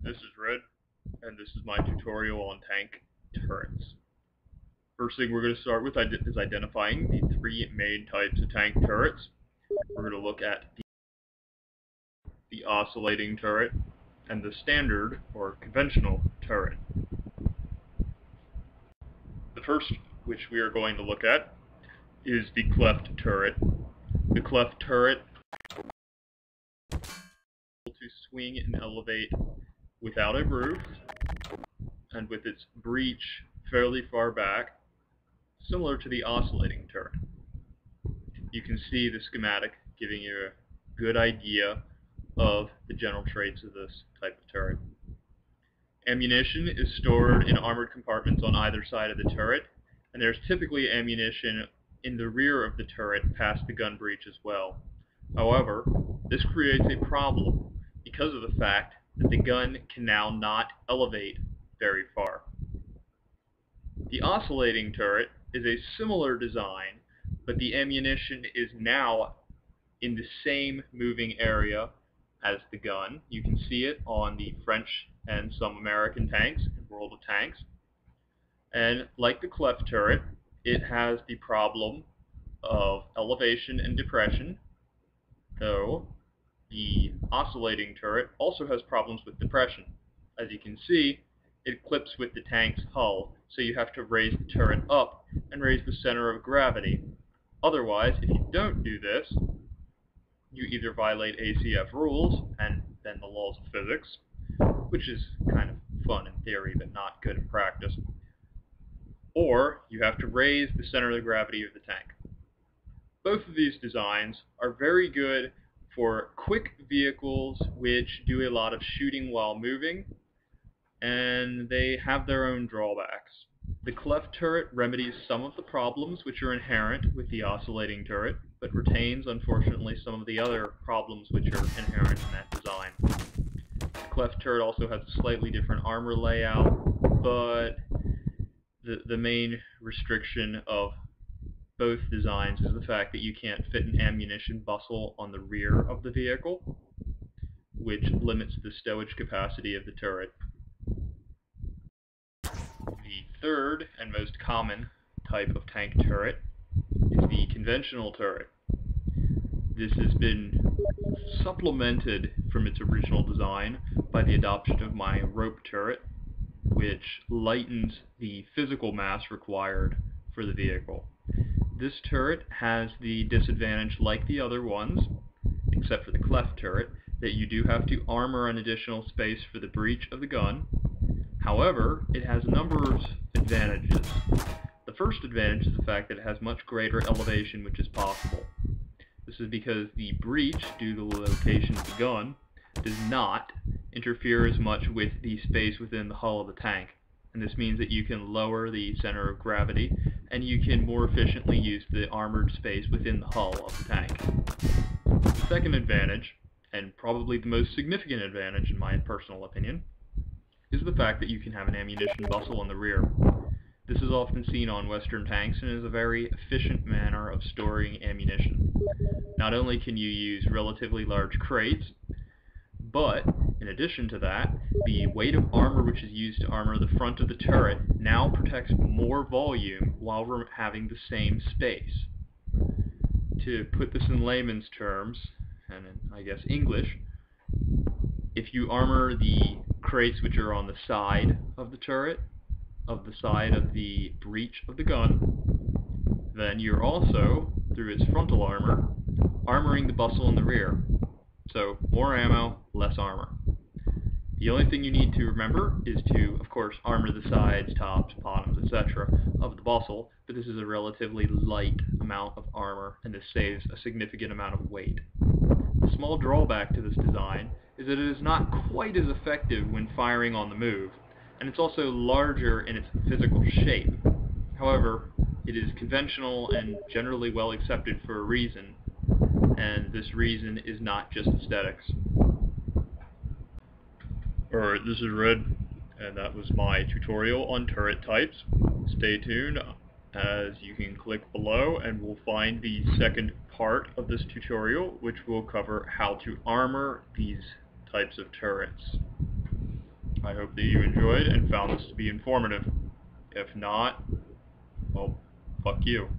This is Red, and this is my tutorial on tank turrets. First thing we're going to start with is identifying the three main types of tank turrets. We're going to look at the oscillating turret and the standard or conventional turret. The first which we are going to look at is the cleft turret. The cleft turret is able to swing and elevate without a roof and with its breech fairly far back, similar to the oscillating turret. You can see the schematic giving you a good idea of the general traits of this type of turret. Ammunition is stored in armored compartments on either side of the turret, and there's typically ammunition in the rear of the turret past the gun breech as well. However, this creates a problem because of the fact that the gun can now not elevate very far. The oscillating turret is a similar design, but the ammunition is now in the same moving area as the gun. You can see it on the French and some American tanks in World of Tanks. And like the cleft turret, it has the problem of elevation and depression, though the oscillating turret also has problems with depression. As you can see, it clips with the tank's hull, so you have to raise the turret up and raise the center of gravity. Otherwise, if you don't do this, you either violate ACF rules and then the laws of physics, which is kind of fun in theory but not good in practice, or you have to raise the center of the gravity of the tank. Both of these designs are very good for quick vehicles which do a lot of shooting while moving, and they have their own drawbacks. The cleft turret remedies some of the problems which are inherent with the oscillating turret, but retains, unfortunately, some of the other problems which are inherent in that design. The cleft turret also has a slightly different armor layout, but the main restriction of both designs is the fact that you can't fit an ammunition bustle on the rear of the vehicle, which limits the stowage capacity of the turret. The third and most common type of tank turret is the conventional turret. This has been supplemented from its original design by the adoption of my rope turret, which lightens the physical mass required for the vehicle. This turret has the disadvantage, like the other ones, except for the cleft turret, that you do have to armor an additional space for the breech of the gun. However, it has a number of advantages. The first advantage is the fact that it has much greater elevation which is possible. This is because the breech, due to the location of the gun, does not interfere as much with the space within the hull of the tank. And this means that you can lower the center of gravity, and you can more efficiently use the armored space within the hull of the tank. The second advantage, and probably the most significant advantage in my personal opinion, is the fact that you can have an ammunition bustle on the rear. This is often seen on Western tanks and is a very efficient manner of storing ammunition. Not only can you use relatively large crates, but in addition to that, the weight of armor which is used to armor the front of the turret now protects more volume while we're having the same space. To put this in layman's terms, and in, I guess, English, if you armor the crates which are on the side of the turret, of the side of the breech of the gun, then you're also, through its frontal armor, armoring the bustle in the rear. So, more ammo, less armor. The only thing you need to remember is to, of course, armor the sides, tops, bottoms, etc. of the bustle, but this is a relatively light amount of armor, and this saves a significant amount of weight. The small drawback to this design is that it is not quite as effective when firing on the move, and it's also larger in its physical shape. However, it is conventional and generally well accepted for a reason, and this reason is not just aesthetics. Alright, this is Red, and that was my tutorial on turret types. Stay tuned, as you can click below and we'll find the second part of this tutorial, which will cover how to armor these types of turrets. I hope that you enjoyed and found this to be informative. If not, well, fuck you.